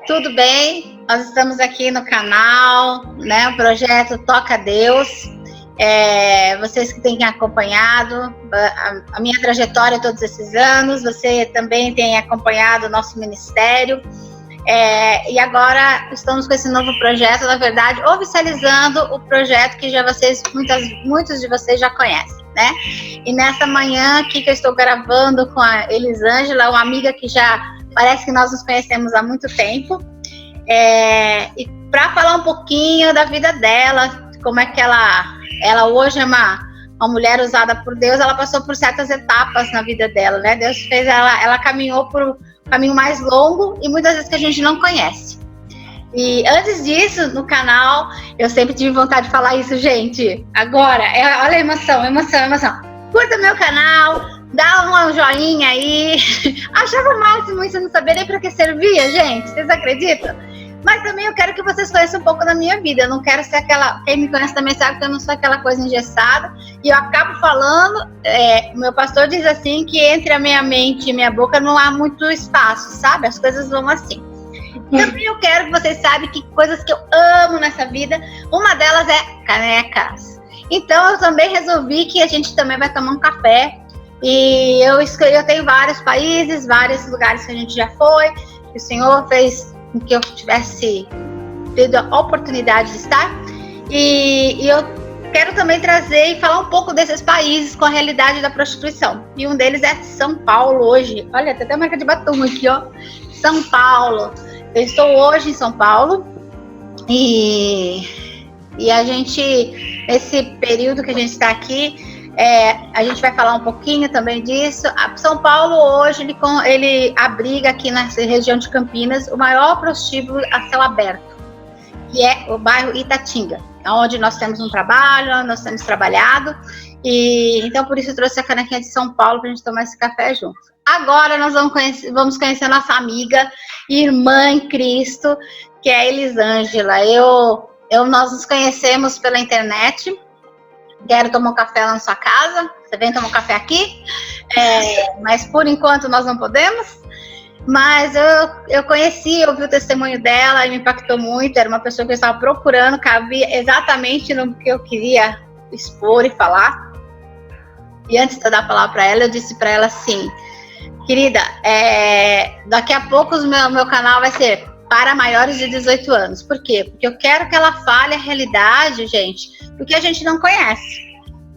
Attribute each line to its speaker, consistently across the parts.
Speaker 1: tudo bem? Nós estamos aqui no canal, né? O projeto Toca Deus. Vocês que têm acompanhado a minha trajetória todos esses anos, você também tem acompanhado o nosso ministério. E agora estamos com esse novo projeto, na verdade, oficializando o projeto que já muitos de vocês já conhecem, né? E nessa manhã aqui que eu estou gravando com a Elisângela, uma amiga que já parece que nós nos conhecemos há muito tempo, e para falar um pouquinho da vida dela, como é que ela hoje é uma mulher usada por Deus. Ela passou por certas etapas na vida dela, né? Deus fez ela caminhou por um caminho mais longo e muitas vezes que a gente não conhece. E antes disso, no canal, eu sempre tive vontade de falar isso, gente. Agora, olha a emoção. Curta meu canal, dá um joinha aí. Achava o máximo isso, não sabia nem para que servia, gente. Vocês acreditam? Mas também eu quero que vocês conheçam um pouco da minha vida. Eu não quero ser aquela... Quem me conhece também sabe que eu não sou aquela coisa engessada. E eu acabo falando... meu pastor diz assim que entre a minha mente e minha boca não há muito espaço, sabe? As coisas vão assim. Também eu quero que vocês saibam que coisas que eu amo nessa vida, uma delas é canecas. Então eu também resolvi que a gente também vai tomar um café. E eu tenho vários países, vários lugares que a gente já foi. Que o Senhor fez com que eu tivesse tido a oportunidade de estar. E eu quero também trazer e falar um pouco desses países com a realidade da prostituição. E um deles é São Paulo hoje. Olha, tem até marca de batom aqui, ó. São Paulo. Eu estou hoje em São Paulo e a gente, esse período que a gente está aqui, a gente vai falar um pouquinho também disso. São Paulo hoje, ele abriga aqui na região de Campinas o maior prostíbulo a céu aberto, que é o bairro Itatinga, onde nós temos um trabalho, nós temos trabalhado, e então por isso eu trouxe a canequinha de São Paulo para a gente tomar esse café junto. Agora nós vamos conhecer a nossa amiga e irmã em Cristo, que é a Elisângela. Nós nos conhecemos pela internet. Quero tomar um café lá na sua casa. Você vem tomar um café aqui? Mas por enquanto nós não podemos. Mas eu conheci, eu vi o testemunho dela e me impactou muito. Era uma pessoa que eu estava procurando, cabia exatamente no que eu queria expor e falar. E antes de eu dar a palavra para ela, eu disse para ela assim: querida, daqui a pouco o meu canal vai ser para maiores de 18 anos. Por quê? Porque eu quero que ela fale a realidade, gente, porque a gente não conhece.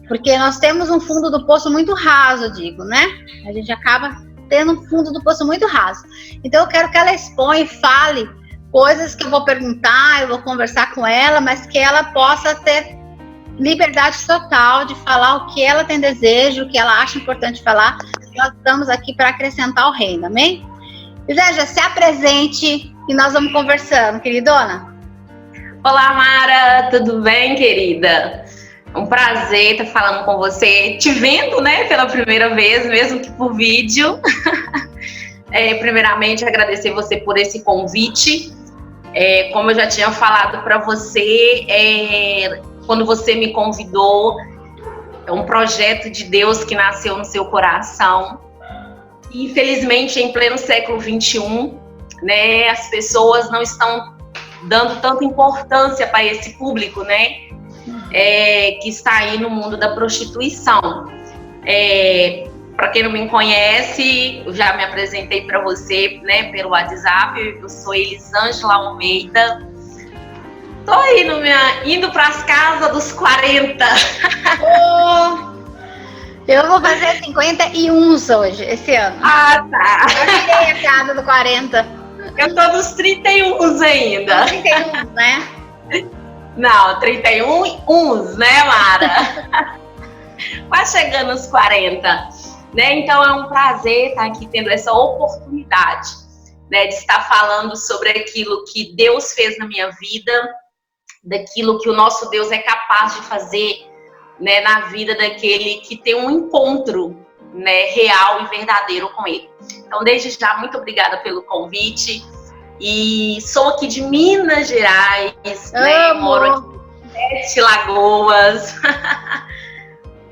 Speaker 1: Porque nós temos um fundo do poço muito raso, digo, né? A gente acaba tendo um fundo do poço muito raso. Então eu quero que ela exponha e fale coisas que eu vou perguntar, eu vou conversar com ela, mas que ela possa ter liberdade total de falar o que ela tem desejo, o que ela acha importante falar. Nós estamos aqui para acrescentar o reino, amém? Elisângela, se apresente e nós vamos conversando, queridona.
Speaker 2: Olá, Mara, tudo bem, querida? Um prazer estar falando com você, te vendo, né, pela primeira vez, mesmo que por vídeo. Primeiramente, agradecer você por esse convite. Como eu já tinha falado para você, quando você me convidou, é um projeto de Deus que nasceu no seu coração. E, infelizmente, em pleno século XXI, né, as pessoas não estão dando tanta importância para esse público, né, que está aí no mundo da prostituição. Para quem não me conhece, eu já me apresentei para você, né, pelo WhatsApp. Eu sou Elisângela Almeida. Tô indo para as casas dos 40.
Speaker 1: Eu vou fazer 51 hoje, esse ano.
Speaker 2: Ah, tá.
Speaker 1: Eu tirei a casa do 40.
Speaker 2: Eu tô nos 31 ainda.
Speaker 1: 31, né?
Speaker 2: Não, 31 uns, né, Mara? Quase chegando aos 40. Né? Então é um prazer estar aqui tendo essa oportunidade, né, de estar falando sobre aquilo que Deus fez na minha vida, daquilo que o nosso Deus é capaz de fazer, né, na vida daquele que tem um encontro, né, real e verdadeiro com Ele. Então, desde já, muito obrigada pelo convite. E sou aqui de Minas Gerais, né, moro aqui em Sete Lagoas.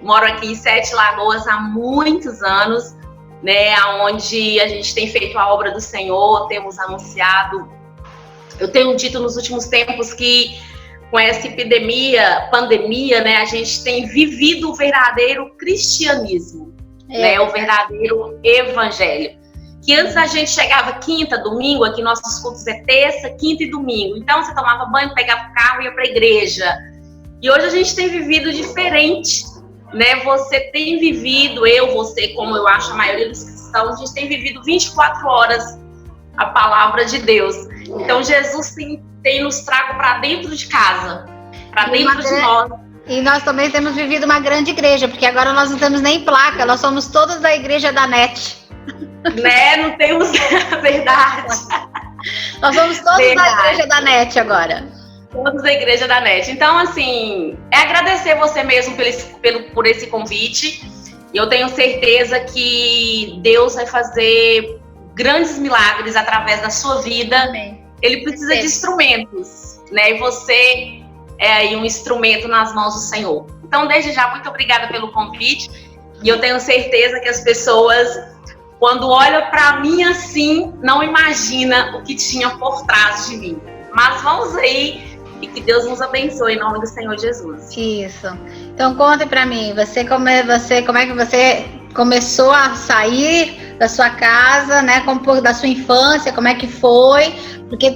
Speaker 2: Moro aqui em Sete Lagoas há muitos anos, né, onde a gente tem feito a obra do Senhor, temos anunciado Eu tenho dito nos últimos tempos que com essa pandemia, né, a gente tem vivido o verdadeiro cristianismo, né, o verdadeiro evangelho. Que antes a gente chegava quinta, domingo, aqui nossos cultos é terça, quinta e domingo. Então você tomava banho, pegava o carro e ia para a igreja. E hoje a gente tem vivido diferente, né? Você tem vivido, você, como eu acho a maioria dos cristãos, a gente tem vivido 24 horas a palavra de Deus. Então Jesus tem nos trago para dentro de casa, para dentro de nós.
Speaker 1: E nós também temos vivido uma grande igreja, porque agora nós não temos nem placa, nós somos todos da igreja da NET.
Speaker 2: Né? Não temos verdade.
Speaker 1: Nós somos todos da igreja da NET agora.
Speaker 2: Todos da igreja da NET. Então, assim, é agradecer você mesmo por esse convite. E eu tenho certeza que Deus vai fazer grandes milagres através da sua vida. Amém. Ele precisa de instrumentos, né? E você é aí um instrumento nas mãos do Senhor. Então, desde já, muito obrigada pelo convite. E eu tenho certeza que as pessoas, quando olham para mim assim, não imagina o que tinha por trás de mim. Mas vamos aí e que Deus nos abençoe em nome do Senhor Jesus.
Speaker 1: Isso. Então conta para mim, como é que você começou a sair da sua casa, né? Da sua infância, como é que foi? Porque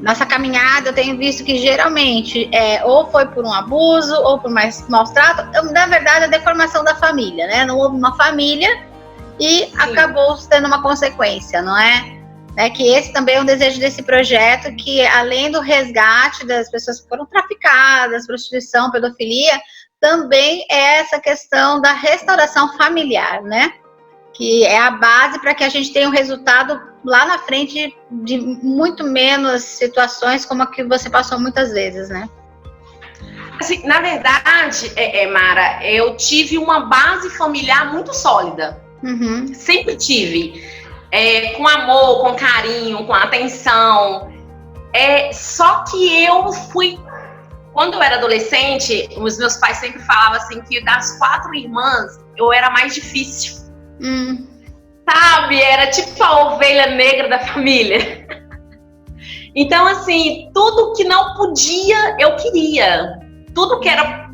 Speaker 1: nossa caminhada eu tenho visto que geralmente ou foi por um abuso ou por maus trato, na verdade a deformação da família, né? Não houve uma família e Sim. acabou tendo uma consequência, não é? Que esse também é um desejo desse projeto, que além do resgate das pessoas que foram traficadas, prostituição, pedofilia, também é essa questão da restauração familiar, né? Que é a base para que a gente tenha um resultado lá na frente de muito menos situações como a que você passou muitas vezes, né?
Speaker 2: Assim, na verdade, Mara, eu tive uma base familiar muito sólida.
Speaker 1: Uhum.
Speaker 2: Sempre tive. Com amor, com carinho, com atenção. Só que eu fui... Quando eu era adolescente, os meus pais sempre falavam assim que das 4 irmãs, eu era mais difícil. Sabe? Era tipo a ovelha negra da família. Então, assim, tudo que não podia, eu queria. Tudo que era...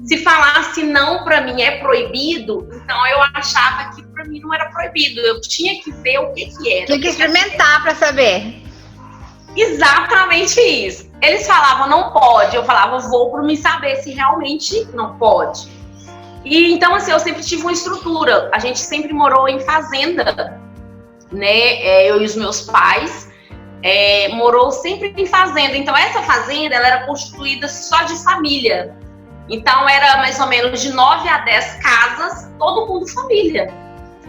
Speaker 2: Se falasse não pra mim é proibido, então eu achava que pra mim não era proibido. Eu tinha que ver o que era.
Speaker 1: Tinha que experimentar pra saber.
Speaker 2: Exatamente isso. Eles falavam não pode, eu falava vou pra me saber se realmente não pode. E então assim, eu sempre tive uma estrutura. A gente sempre morou em fazenda, né? Eu e os meus pais morou sempre em fazenda. Então essa fazenda ela era constituída só de família. Então era mais ou menos de 9 a 10 casas, todo mundo família.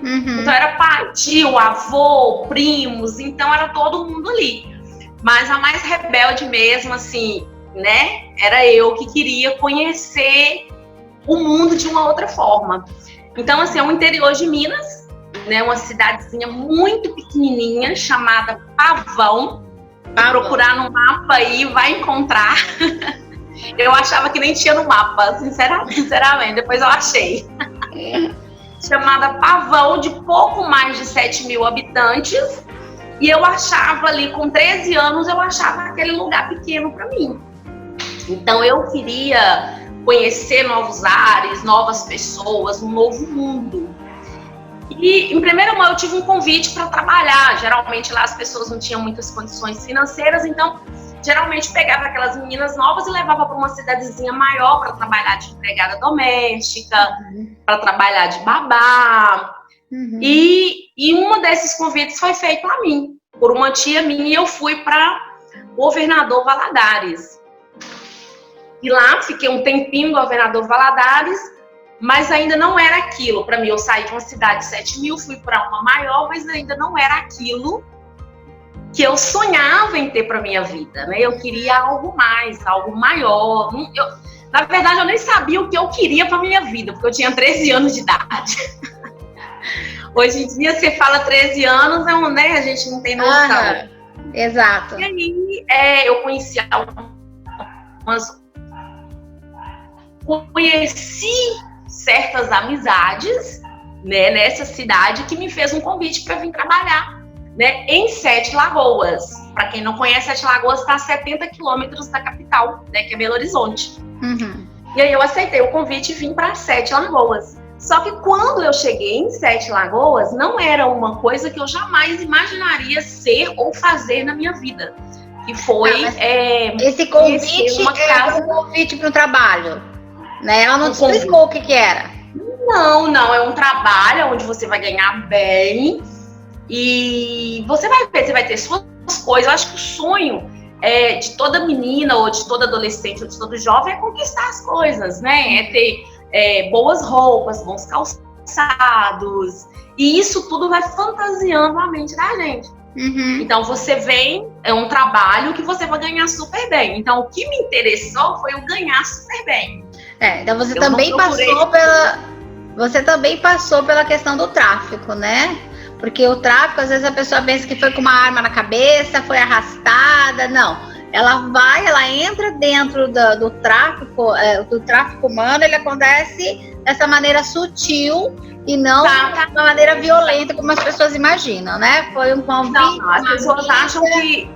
Speaker 1: Uhum.
Speaker 2: Então era pai, tio, avô, primos, então era todo mundo ali. Mas a mais rebelde mesmo, assim, né? Era eu que queria conhecer o mundo de uma outra forma. Então, assim, é o interior de Minas, né? Uma cidadezinha muito pequenininha chamada Pavão. Vai procurar no mapa aí, vai encontrar. Eu achava que nem tinha no mapa, sinceramente, depois eu achei. Chamada Pavão, de pouco mais de 7 mil habitantes. E eu achava ali, com 13 anos, eu achava aquele lugar pequeno para mim. Então eu queria conhecer novos ares, novas pessoas, um novo mundo. E em primeira mão eu tive um convite para trabalhar. Geralmente lá as pessoas não tinham muitas condições financeiras, então geralmente pegava aquelas meninas novas e levava para uma cidadezinha maior para trabalhar de empregada doméstica, para trabalhar de babá.
Speaker 1: Uhum.
Speaker 2: E um desses convites foi feito a mim, por uma tia minha, e eu fui para Governador Valadares. E lá fiquei um tempinho no Governador Valadares, mas ainda não era aquilo. Para mim, eu saí de uma cidade de 7 mil, fui para uma maior, mas ainda não era aquilo que eu sonhava em ter para minha vida, né? Eu queria algo mais, algo maior. Na verdade, eu nem sabia o que eu queria para minha vida, porque eu tinha 13 anos de idade. Hoje em dia, você fala 13 anos, né? A gente não tem noção.
Speaker 1: Exato.
Speaker 2: E aí, eu conheci certas amizades, né, nessa cidade, que me fez um convite para vir trabalhar né, em Sete Lagoas. Para quem não conhece, Sete Lagoas está a 70 quilômetros da capital, né, que é Belo Horizonte. E aí eu aceitei o convite e vim para Sete Lagoas. Só que quando eu cheguei em Sete Lagoas, não era uma coisa que eu jamais imaginaria ser ou fazer na minha vida. Que foi
Speaker 1: esse convite era um convite para o trabalho, né? Ela não te explicou o que era.
Speaker 2: Não, é um trabalho onde você vai ganhar bem e você vai ter suas coisas. Eu acho que o sonho de toda menina ou de todo adolescente ou de todo jovem é conquistar as coisas, né? É ter boas roupas, bons calçados, e isso tudo vai fantasiando a mente da gente. Então você vem, é um trabalho que você vai ganhar super bem. Então o que me interessou foi o ganhar super bem.
Speaker 1: Então você também passou pela questão do tráfico, né? Porque o tráfico, às vezes a pessoa pensa que foi com uma arma na cabeça, foi arrastada. Não, ela entra dentro do tráfico humano. Ele acontece dessa maneira sutil e não de uma maneira violenta, como as pessoas imaginam, né? Foi um convite.
Speaker 2: Não, as pessoas acham que...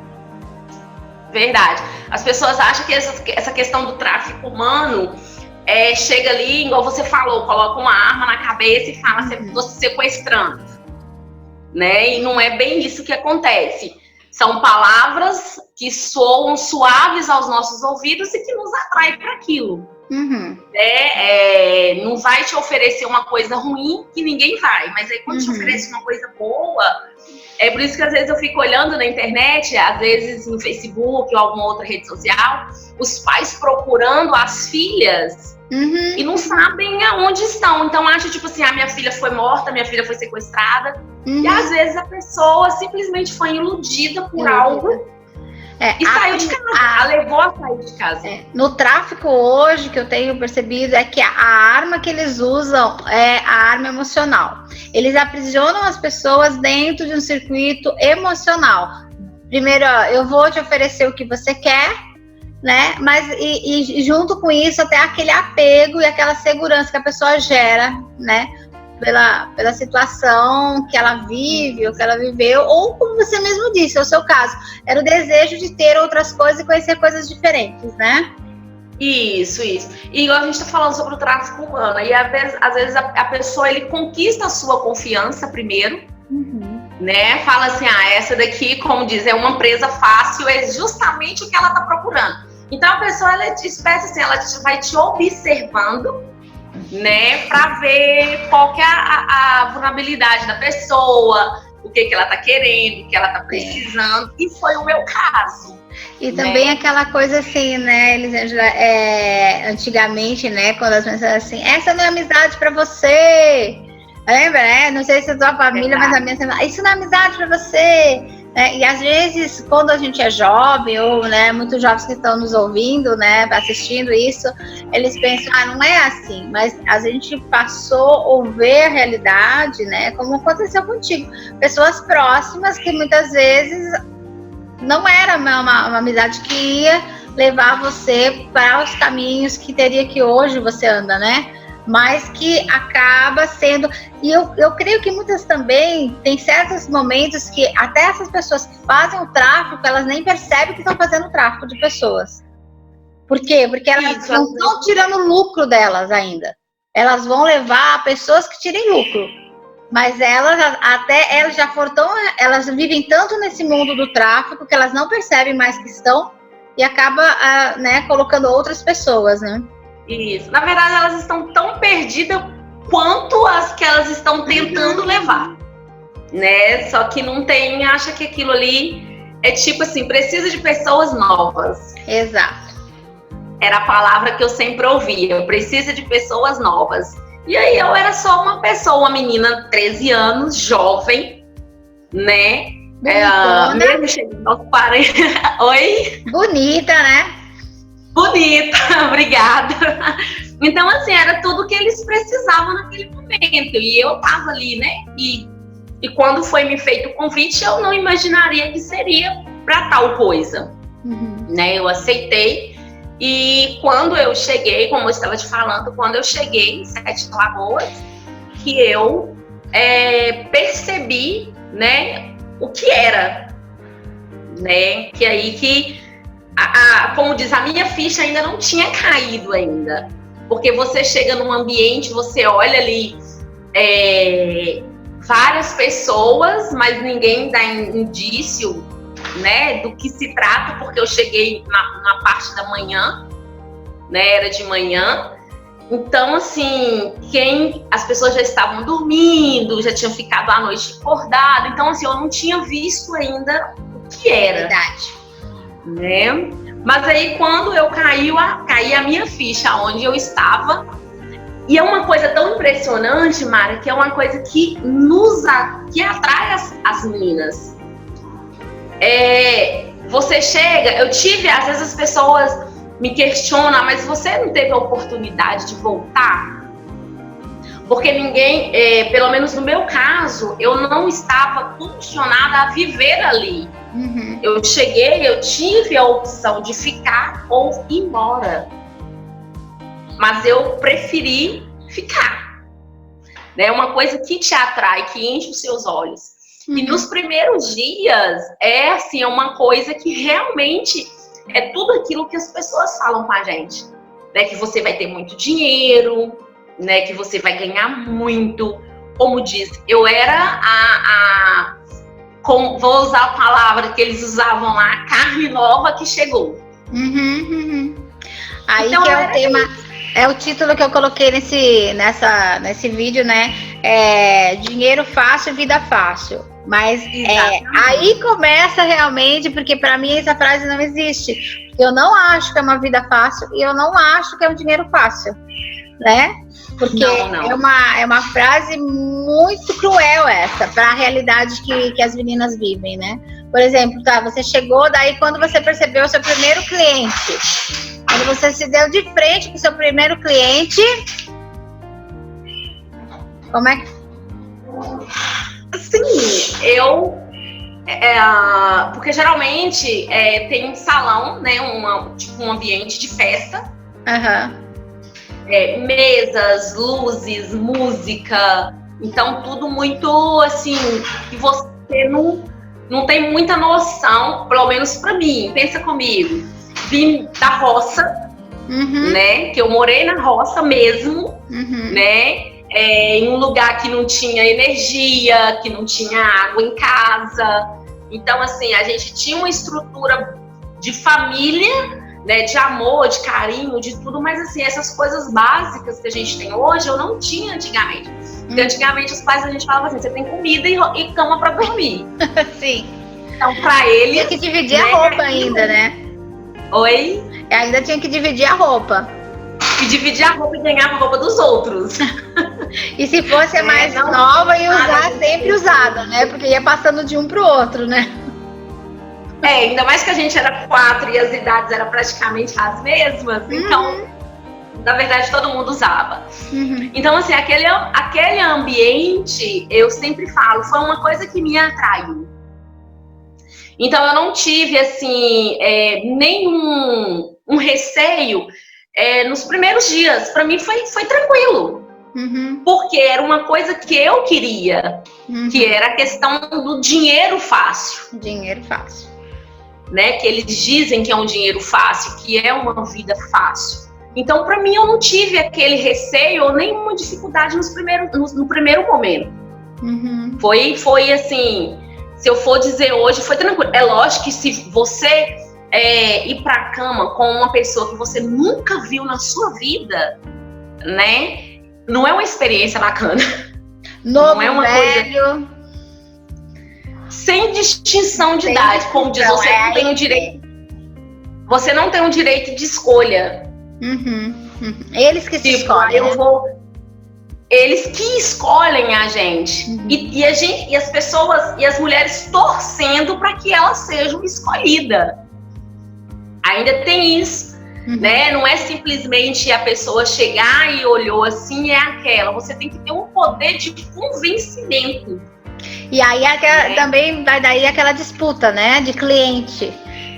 Speaker 2: Verdade. As pessoas acham que essa questão do tráfico humano chega ali, igual você falou, coloca uma arma na cabeça e fala, estou sequestrando. Né? E não é bem isso que acontece. São palavras que soam suaves aos nossos ouvidos e que nos atraem para aquilo. Não vai te oferecer uma coisa ruim que ninguém vai, mas aí quando te oferece uma coisa boa, é por isso que às vezes eu fico olhando na internet, às vezes no Facebook ou alguma outra rede social, os pais procurando as filhas e não sabem aonde estão. Então acha tipo assim, minha filha foi morta, minha filha foi sequestrada, e às vezes a pessoa simplesmente foi iludida por algo e saiu de casa, levou a sair de casa.
Speaker 1: No tráfico hoje, que eu tenho percebido, é que a arma que eles usam é a arma emocional. Eles aprisionam as pessoas dentro de um circuito emocional. Primeiro, eu vou te oferecer o que você quer, né? Mas e junto com isso até aquele apego e aquela segurança que a pessoa gera, né? Pela situação que ela vive ou que ela viveu, ou como você mesmo disse, é o seu caso, era o desejo de ter outras coisas e conhecer coisas diferentes, né?
Speaker 2: Isso. E igual a gente está falando sobre o tráfico humano, e às vezes a pessoa, ele conquista a sua confiança primeiro, né? Fala assim, essa daqui, como diz, é uma presa fácil, é justamente o que ela está procurando. Então a pessoa, ela te espécie assim, ela vai te observando, né, para ver qual que é a vulnerabilidade da pessoa, o que ela tá querendo, o que ela tá precisando, e foi o meu caso.
Speaker 1: E também aquela coisa assim, né, Elisângela, antigamente, né, quando as pessoas assim, essa não é amizade para você, lembra, né, não sei se é tua família, mas a minha, isso não é amizade para você. E às vezes, quando a gente é jovem, ou né, muitos jovens que estão nos ouvindo, né, assistindo isso, eles pensam, não é assim, mas a gente passou a ver a realidade, né, como aconteceu contigo. Pessoas próximas que muitas vezes não era uma amizade que ia levar você para os caminhos que teria que hoje você anda, né? Mas que acaba sendo... E eu creio que muitas também, tem certos momentos que até essas pessoas que fazem o tráfico, elas nem percebem que estão fazendo o tráfico de pessoas. Por quê? Porque elas não estão tirando lucro delas ainda. Elas vão levar pessoas que tirem lucro. Mas elas já foram tão... Elas vivem tanto nesse mundo do tráfico que elas não percebem mais que estão e acaba né, colocando outras pessoas, né?
Speaker 2: Isso. Na verdade, elas estão tão perdidas quanto as que elas estão tentando levar, né? Só que não tem, acha que aquilo ali é tipo assim, precisa de pessoas novas.
Speaker 1: Exato.
Speaker 2: Era a palavra que eu sempre ouvia, precisa de pessoas novas. E aí eu era só uma pessoa, uma menina, 13 anos, jovem, né? Mesmo chegando aos 40. Oi?
Speaker 1: Bonita, né?
Speaker 2: Bonita, obrigada. Então, assim, era tudo que eles precisavam naquele momento. E eu tava ali, né? E quando foi me feito o convite, eu não imaginaria que seria para tal coisa. Né? Eu aceitei. E quando eu cheguei, como eu estava te falando, quando eu cheguei em Sete Lagoas, que eu percebi, né? o que era, né? Que aí que, como diz, a minha ficha ainda não tinha caído ainda. Porque você chega num ambiente, você olha ali várias pessoas, mas ninguém dá indício, né, do que se trata, porque eu cheguei na parte da manhã, né, era de manhã. Então, assim, as pessoas já estavam dormindo, já tinham ficado a noite acordado. Então, assim, eu não tinha visto ainda o que era.
Speaker 1: Verdade.
Speaker 2: Né? Mas aí, quando eu caí a minha ficha onde eu estava, e é uma coisa tão impressionante, Mara, que é uma coisa que que atrai as meninas. Você chega, às vezes as pessoas me questionam, mas você não teve a oportunidade de voltar? Porque ninguém, pelo menos no meu caso, eu não estava condicionada a viver ali.
Speaker 1: Uhum.
Speaker 2: Eu cheguei, eu tive a opção de ficar ou ir embora. Mas eu preferi ficar. É uma coisa que te atrai, que enche os seus olhos. Uhum. E nos primeiros dias, assim, é uma coisa que realmente é tudo aquilo que as pessoas falam com a gente. Né? Que você vai ter muito dinheiro, né? Que você vai ganhar muito. Como diz, eu era vou usar a palavra que eles usavam lá, a carne nova que chegou.
Speaker 1: Aí então, que é o tema, é o título que eu coloquei nesse vídeo, né? Dinheiro fácil, vida fácil. Mas aí começa realmente, porque para mim essa frase não existe. Eu não acho que é uma vida fácil e eu não acho que é um dinheiro fácil, né? Porque não. É uma frase muito cruel essa, para a realidade que as meninas vivem, né? Por exemplo, você chegou, daí quando você percebeu o seu primeiro cliente, quando você se deu de frente com o seu primeiro cliente, como é que...
Speaker 2: Sim, porque geralmente tem um salão, né? Tipo um ambiente de festa.
Speaker 1: Uhum.
Speaker 2: Mesas, luzes, música. Então, tudo muito assim, que você não tem muita noção, pelo menos pra mim. Pensa comigo. Vim da roça, né? Que eu morei na roça mesmo, né? Em um lugar que não tinha energia, que não tinha água em casa. Então, assim, a gente tinha uma estrutura de família, né, de amor, de carinho, de tudo, mas assim, essas coisas básicas que a gente tem hoje, eu não tinha antigamente. Porque antigamente os pais, a gente falava assim, você tem comida e cama pra dormir.
Speaker 1: Sim.
Speaker 2: Então, pra eles...
Speaker 1: Tinha que dividir a roupa ainda, né?
Speaker 2: Oi?
Speaker 1: Ainda tinha que dividir a roupa.
Speaker 2: E dividir a roupa e ganhar a roupa dos outros.
Speaker 1: E se fosse mais nova, ia usar sempre usada, né? Porque ia passando de um pro outro, né?
Speaker 2: Ainda mais que a gente era 4 e as idades eram praticamente as mesmas, então, na verdade, todo mundo usava. Então, assim, aquele ambiente, eu sempre falo, foi uma coisa que me atraiu. Então, eu não tive, assim, nenhum receio nos primeiros dias. Para mim, foi tranquilo. Porque era uma coisa que eu queria, que era a questão do dinheiro fácil.
Speaker 1: Dinheiro fácil.
Speaker 2: Né, que eles dizem que é um dinheiro fácil, que é uma vida fácil. Então, para mim, eu não tive aquele receio ou nenhuma dificuldade no primeiro momento. Foi assim, se eu for dizer hoje, foi tranquilo. É lógico que se você ir para a cama com uma pessoa que você nunca viu na sua vida, né, não é uma experiência bacana.
Speaker 1: Não é uma coisa...
Speaker 2: Sem distinção de idade, como diz, você não tem o direito. Você não tem o direito de escolha.
Speaker 1: Eles que se escolhem.
Speaker 2: Eles que escolhem a gente. E as pessoas e as mulheres torcendo para que ela seja uma escolhida. Ainda tem isso. Né? Não é simplesmente a pessoa chegar e olhou assim, é aquela. Você tem que ter um poder de convencimento.
Speaker 1: E aí também vai daí aquela disputa, né, de cliente.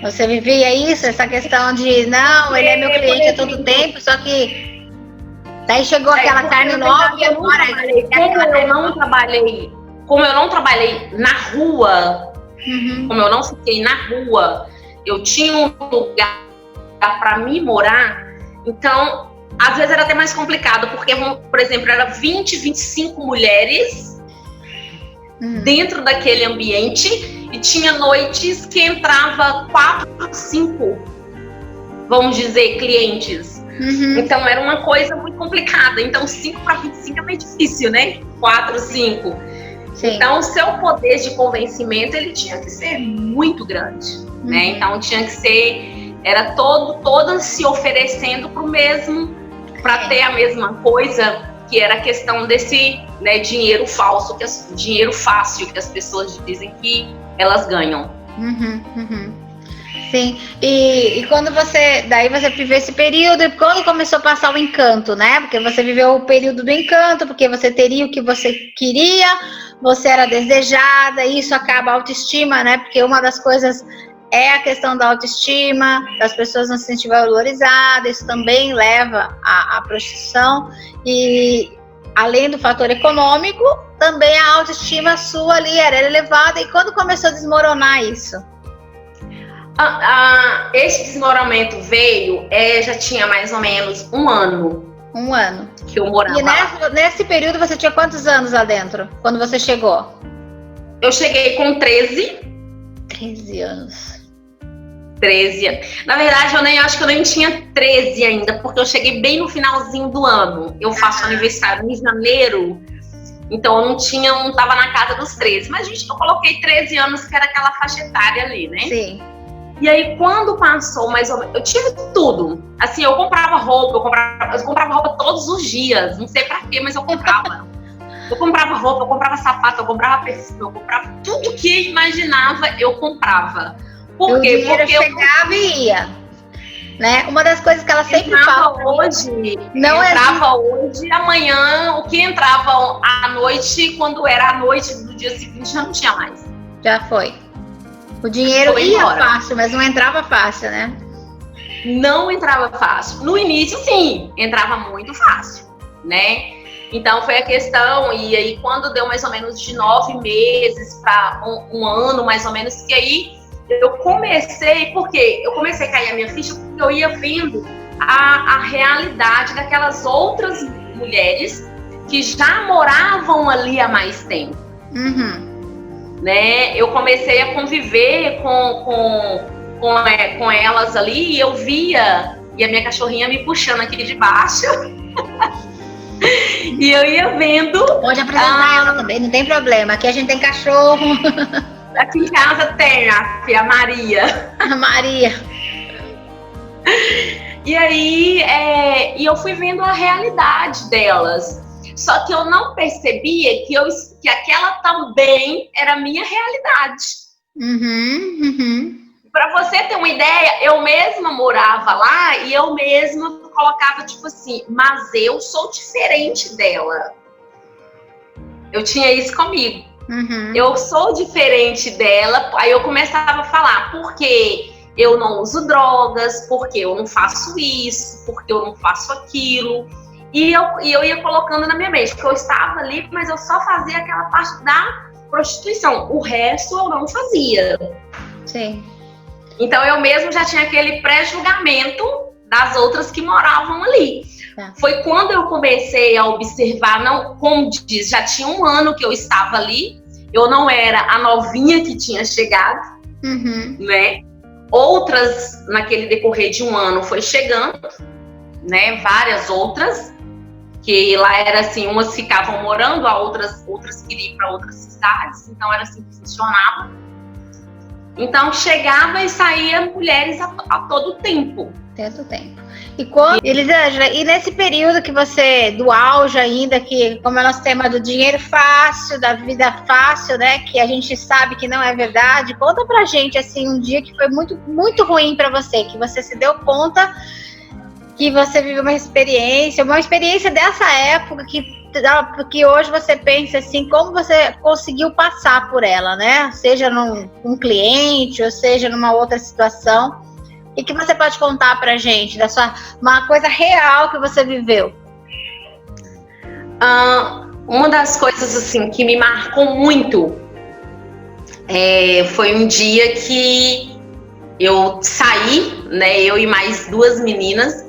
Speaker 1: Você vivia isso, essa questão de, não, ele é meu cliente há todo tempo, só que daí chegou aquela carne nova e agora...
Speaker 2: Como eu não trabalhei na rua, Como eu não fiquei na rua, eu tinha um lugar para me morar, então às vezes era até mais complicado, porque, por exemplo, era 20, 25 mulheres dentro daquele ambiente, e tinha noites que entrava 4, 5, vamos dizer, clientes. Então era uma coisa muito complicada. Então 5 para 25 é meio difícil, né? 4, 5. Sim. Então o seu poder de convencimento, ele tinha que ser muito grande, né? Então tinha que ser, era todas se oferecendo pro mesmo, para ter a mesma coisa, que era a questão desse, né, dinheiro falso, dinheiro fácil que as pessoas dizem que elas ganham.
Speaker 1: Sim, e quando daí você viveu esse período, e quando começou a passar o encanto, né? Porque você viveu o período do encanto, porque você teria o que você queria, você era desejada, e isso acaba a autoestima, né? Porque uma das coisas é a questão da autoestima, das pessoas não se sentirem valorizadas, isso também leva à prostituição, e além do fator econômico, também a autoestima sua ali era elevada. E quando começou a desmoronar isso?
Speaker 2: Esse desmoronamento veio, já tinha mais ou menos um ano.
Speaker 1: Um ano.
Speaker 2: Que eu morava.
Speaker 1: E nesse período você tinha quantos anos lá dentro, quando você chegou?
Speaker 2: Eu cheguei com 13.
Speaker 1: 13 anos.
Speaker 2: 13. Na verdade, acho que eu nem tinha 13 ainda, porque eu cheguei bem no finalzinho do ano. Eu faço aniversário em janeiro, então eu não tava na casa dos 13. Mas, gente, eu coloquei 13 anos, que era aquela faixa etária ali, né?
Speaker 1: Sim.
Speaker 2: E aí, quando passou mais ou menos, eu tive tudo. Assim, eu comprava roupa, eu comprava roupa todos os dias. Não sei pra quê, mas eu comprava. Eu comprava roupa, eu comprava sapato, eu comprava perfume, eu comprava tudo que imaginava, eu comprava. Por quê?
Speaker 1: Porque chegava e ia. Né? Uma das coisas que ela sempre fala.
Speaker 2: Entrava hoje, amanhã, o que entrava à noite, quando era a noite do dia seguinte, já não tinha mais.
Speaker 1: Já foi. O dinheiro ia fácil, mas não entrava fácil, né?
Speaker 2: Não entrava fácil. No início, sim, entrava muito fácil, né? Então foi a questão, e aí quando deu mais ou menos de 9 meses para um ano, mais ou menos, que aí eu comecei, porque eu comecei a cair a minha ficha, porque eu ia vendo a realidade daquelas outras mulheres que já moravam ali há mais tempo. Né? Eu comecei a conviver com elas ali, e eu via, e a minha cachorrinha me puxando aqui de baixo. E eu ia vendo.
Speaker 1: Pode apresentar ela também, não tem problema. Aqui a gente tem cachorro.
Speaker 2: Aqui em casa tem a Maria.
Speaker 1: A Maria.
Speaker 2: E aí, e eu fui vendo a realidade delas. Só que eu não percebia que aquela também era a minha realidade. Para você ter uma ideia, eu mesma morava lá e eu mesma colocava tipo assim, mas eu sou diferente dela. Eu tinha isso comigo. Eu sou diferente dela. Aí eu começava a falar, porque eu não uso drogas, porque eu não faço isso, porque eu não faço aquilo. E eu ia colocando na minha mente, que eu estava ali, mas eu só fazia aquela parte da prostituição. O resto eu não fazia.
Speaker 1: Sim.
Speaker 2: Então eu mesmo já tinha aquele pré-julgamento das outras que moravam ali. Foi quando eu comecei a observar, não, como diz, já tinha um ano que eu estava ali, eu não era a novinha que tinha chegado, né? Outras, naquele decorrer de um ano, foi chegando, né? Várias outras. Que lá era assim, umas ficavam morando, outras queriam ir para outras cidades, então era assim que funcionava. Então chegava e saía mulheres a todo tempo.
Speaker 1: Todo tempo. E Elisângela, e nesse período que você, do auge ainda, que como é nosso tema do dinheiro fácil, da vida fácil, né, que a gente sabe que não é verdade, conta pra gente assim um dia que foi muito, muito ruim pra você, que você se deu conta que você viveu uma experiência dessa época que hoje você pensa assim, como você conseguiu passar por ela, né? Seja num cliente ou seja numa outra situação, e que você pode contar pra gente uma coisa real que você viveu.
Speaker 2: Uma das coisas assim que me marcou muito Foi um dia que eu saí, né? Eu e mais 2 meninas.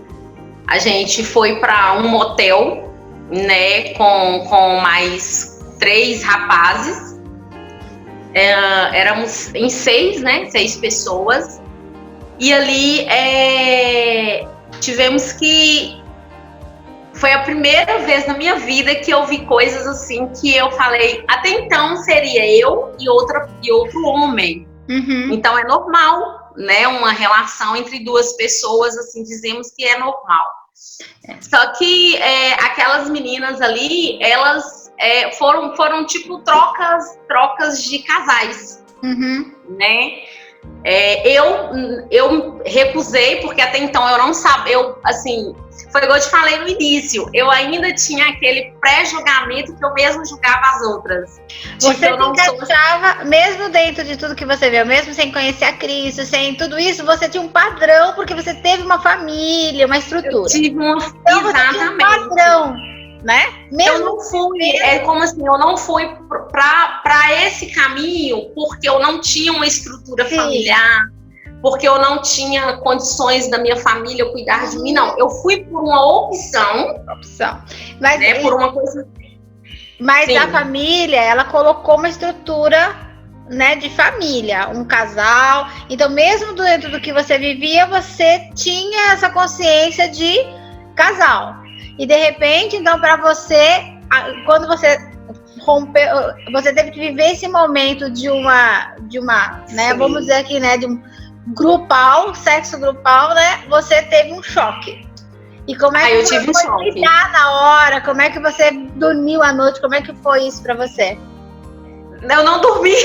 Speaker 2: A gente foi para um motel, né? Com mais 3 rapazes. Éramos em 6, né? 6 pessoas. E ali tivemos que... Foi a primeira vez na minha vida que eu vi coisas assim que eu falei, até então seria eu e outro homem.
Speaker 1: Uhum.
Speaker 2: Então é normal, né? Uma relação entre 2 pessoas, assim, dizemos que é normal. Só que aquelas meninas ali, elas foram tipo trocas de casais,
Speaker 1: uhum.
Speaker 2: né? Eu recusei, porque até então eu não sabia, assim, foi igual eu te falei no início, eu ainda tinha aquele pré-julgamento que eu mesmo julgava as outras.
Speaker 1: Você achava, mesmo dentro de tudo que você viu, mesmo sem conhecer a Cristo, sem tudo isso, você tinha um padrão, porque você teve uma família, uma estrutura.
Speaker 2: Eu tive
Speaker 1: então, exatamente. Você tinha um padrão, né?
Speaker 2: Mesmo eu não fui, como assim, eu não fui para esse caminho porque eu não tinha uma estrutura familiar, porque eu não tinha condições da minha família cuidar de mim, não. Eu fui por uma opção.
Speaker 1: Mas,
Speaker 2: né, por uma coisa...
Speaker 1: Mas a família, ela colocou uma estrutura, né, de família, um casal. Então, mesmo dentro do que você vivia, você tinha essa consciência de casal. E de repente, então, para você, quando você rompeu, você teve que viver esse momento de uma, né, vamos dizer aqui, né, de um grupal, sexo grupal, né? Você teve um choque. E como é que você foi lidar na hora? Como é que você dormiu à noite? Como é que foi isso para você?
Speaker 2: Eu não dormi.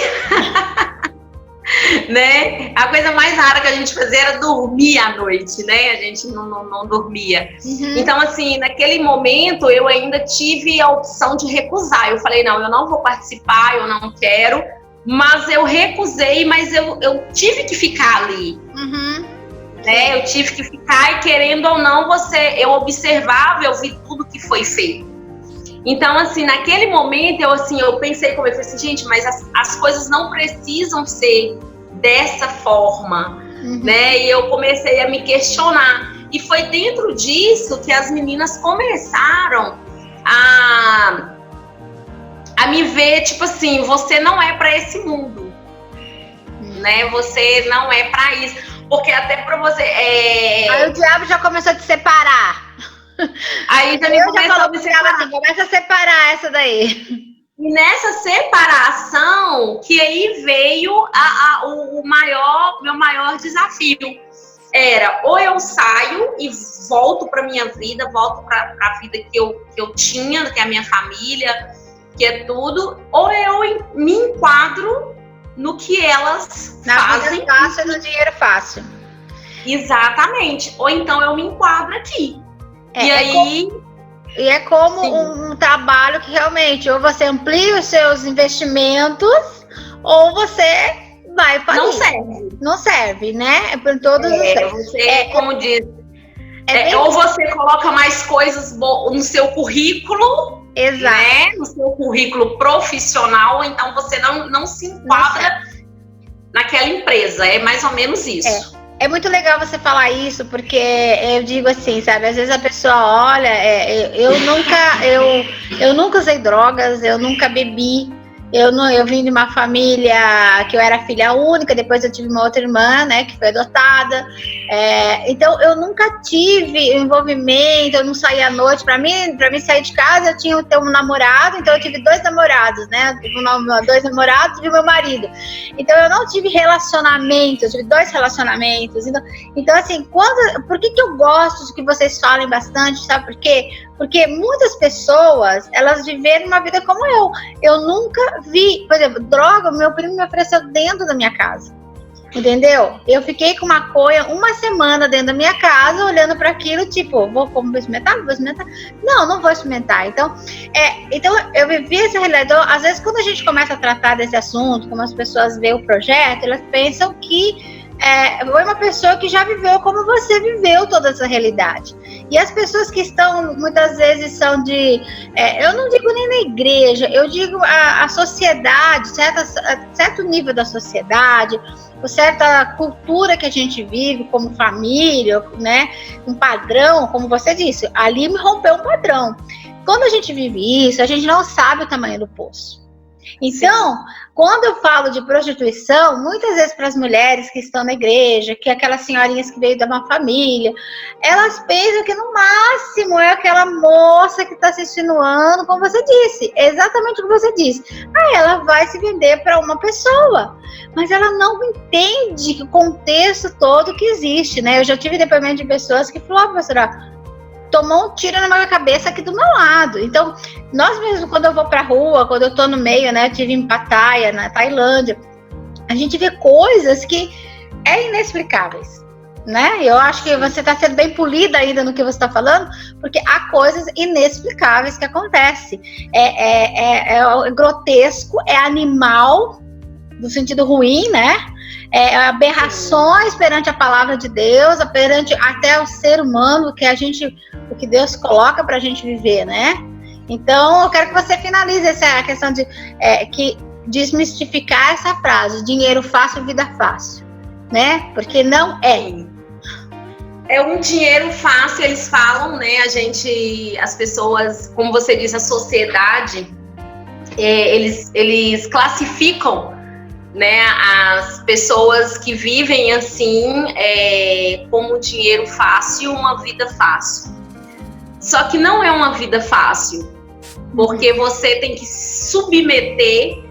Speaker 2: Né? A coisa mais rara que a gente fazia era dormir à noite, né? A gente não dormia.
Speaker 1: Uhum.
Speaker 2: Então, assim, naquele momento eu ainda tive a opção de recusar. Eu falei, não, eu não vou participar, eu não quero. Mas eu recusei, mas eu tive que ficar ali.
Speaker 1: Uhum.
Speaker 2: Né? Eu tive que ficar e, querendo ou não, eu observava, eu vi tudo que foi feito. Então, assim, naquele momento, eu pensei comigo, eu falei assim, gente, mas as coisas não precisam ser dessa forma, né? E eu comecei a me questionar. E foi dentro disso que as meninas começaram a me ver, tipo assim, você não é para esse mundo, né? Você não é para isso. Porque até para você...
Speaker 1: Aí o diabo já começou a te separar.
Speaker 2: Aí já me começou a me separar.
Speaker 1: Assim, começa a separar essa daí.
Speaker 2: E nessa separação que aí veio meu maior desafio. Era ou eu saio e volto para minha vida, volto para a vida que eu tinha, que é a minha família, que é tudo, ou eu me enquadro no que elas fazem.
Speaker 1: Na vida fácil e no dinheiro fácil.
Speaker 2: Exatamente. Ou então eu me enquadro aqui.
Speaker 1: E é como um trabalho que realmente ou você amplia os seus investimentos ou você vai falir.
Speaker 2: Não serve.
Speaker 1: Não serve, né? É por todos os...
Speaker 2: como diz, ou você coloca mais coisas no seu currículo,
Speaker 1: exato,
Speaker 2: né? No seu currículo profissional, ou então você não se enquadra naquela empresa. É mais ou menos isso.
Speaker 1: É muito legal você falar isso, porque eu digo assim, sabe? Às vezes a pessoa olha, eu nunca usei drogas, eu nunca bebi. Eu vim de uma família que eu era filha única, depois eu tive uma outra irmã, né, que foi adotada. Então eu nunca tive envolvimento, eu não saía à noite. Para mim sair de casa, eu tinha que ter um namorado, então eu tive 2 namorados, né? Eu tive 2 namorados e o meu marido. Então eu não tive relacionamento, eu tive 2 relacionamentos. Então assim, por que eu gosto de que vocês falem bastante, sabe por quê? Porque muitas pessoas, elas viveram uma vida como eu. Eu nunca vi, por exemplo, droga, meu primo me ofereceu dentro da minha casa. Entendeu? Eu fiquei com maconha 1 semana dentro da minha casa, olhando para aquilo, tipo, vou experimentar? Vou experimentar? Não vou experimentar. Então eu vivi essa realidade. Então, às vezes, quando a gente começa a tratar desse assunto, como as pessoas veem o projeto, elas pensam que foi uma pessoa que já viveu como você viveu toda essa realidade. E as pessoas que estão, muitas vezes, são de... eu não digo nem na igreja, eu digo a sociedade, certo nível da sociedade, certa cultura que a gente vive como família, né? Um padrão, como você disse, ali me rompeu um padrão. Quando a gente vive isso, a gente não sabe o tamanho do poço. Então, quando eu falo de prostituição, muitas vezes para as mulheres que estão na igreja, que aquelas senhorinhas que veio de uma família, elas pensam que no máximo é aquela moça que está se insinuando, como você disse, exatamente o que você disse. Ela vai se vender para uma pessoa, mas ela não entende o contexto todo que existe, né? Eu já tive depoimento de pessoas que falaram, professora, tomou um tiro na minha cabeça aqui do meu lado. Então, nós mesmo, quando eu vou pra rua, quando eu tô no meio, né, eu tive em Pattaya, na Tailândia, a gente vê coisas que é inexplicáveis, né? Eu acho que você está sendo bem polida ainda no que você está falando, porque há coisas inexplicáveis que acontecem. É grotesco, é animal, no sentido ruim, né? Aberrações perante a palavra de Deus, perante até o ser humano, o que Deus coloca para a gente viver, né? Então, eu quero que você finalize essa questão de desmistificar essa frase, dinheiro fácil, vida fácil, né? Porque não é.
Speaker 2: É um dinheiro fácil, eles falam, né? As pessoas, como você diz, a sociedade, eles classificam, né, as pessoas que vivem assim, como dinheiro fácil, uma vida fácil. Só que não é uma vida fácil, porque você tem que se submeter,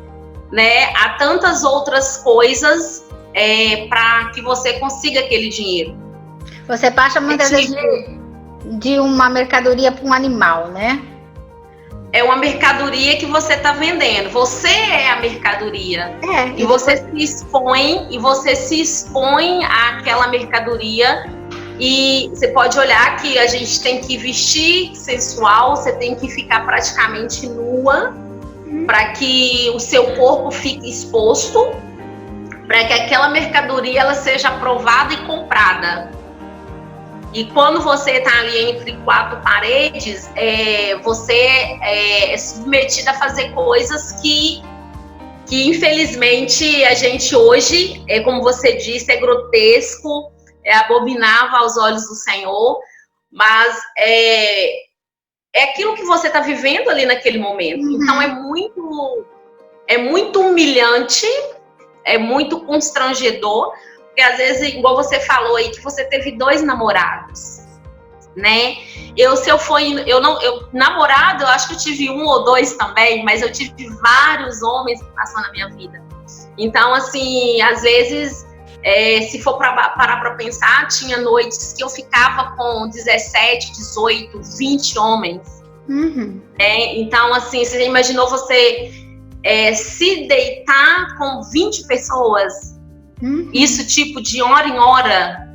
Speaker 2: né, a tantas outras coisas para que você consiga aquele dinheiro.
Speaker 1: Você passa muitas vezes de uma mercadoria para um animal, né?
Speaker 2: É uma mercadoria que você está vendendo. Você é a mercadoria. E você se expõe àquela mercadoria. E você pode olhar que a gente tem que vestir sensual, você tem que ficar praticamente nua para que o seu corpo fique exposto, para que aquela mercadoria ela seja aprovada e comprada. E quando você está ali entre quatro paredes, você é submetido a fazer coisas que infelizmente a gente hoje, como você disse, é grotesco, é abominável aos olhos do Senhor, mas é aquilo que você está vivendo ali naquele momento. Então é muito humilhante, é muito constrangedor. Porque às vezes, igual você falou aí, que você teve 2 namorados, né? Namorado, eu acho que eu tive 1 ou 2 também, mas eu tive vários homens que passaram na minha vida. Então, assim, às vezes, se for parar para pensar, tinha noites que eu ficava com 17, 18, 20 homens. Então, assim, você imaginou você se deitar com 20 pessoas? Isso tipo de hora em hora.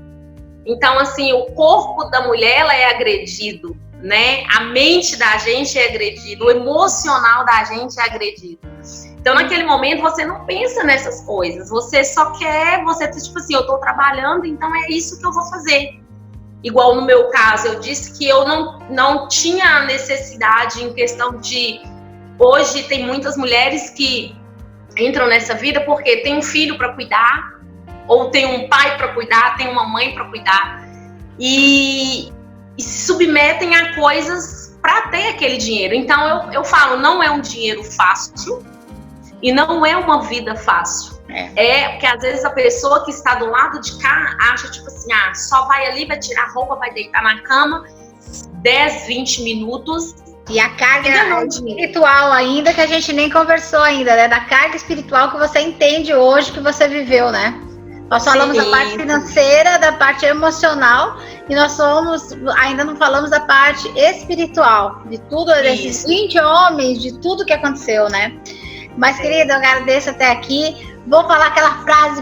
Speaker 2: Então, assim, o corpo da mulher ela é agredido, né? A mente da gente é agredida, o emocional da gente é agredido. Então, naquele momento, você não pensa nessas coisas. Você só quer, tipo assim, eu tô trabalhando, então é isso que eu vou fazer. Igual no meu caso, eu disse que eu não tinha necessidade em questão de... Hoje tem muitas mulheres que entram nessa vida porque tem um filho para cuidar, ou tem um pai para cuidar, tem uma mãe para cuidar, e se submetem a coisas para ter aquele dinheiro. Então eu falo, não é um dinheiro fácil e não é uma vida fácil. Porque às vezes a pessoa que está do lado de cá acha tipo assim, só vai ali, vai tirar a roupa, vai deitar na cama 10, 20 minutos.
Speaker 1: E a carga espiritual ainda, que a gente nem conversou ainda, né? Da carga espiritual que você entende hoje, que você viveu, né? Nós falamos da parte financeira, da parte emocional, e ainda não falamos da parte espiritual, de tudo, desses 20 homens, de tudo que aconteceu, né? Mas, querida, eu agradeço até aqui. Vou falar aquela frase,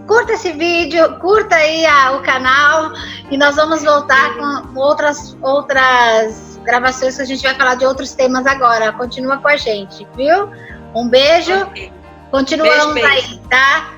Speaker 1: curta esse vídeo, curta aí o canal, e nós vamos voltar com outras gravações que a gente vai falar de outros temas agora. Continua com a gente, viu? Um beijo. Continuamos aí, tá?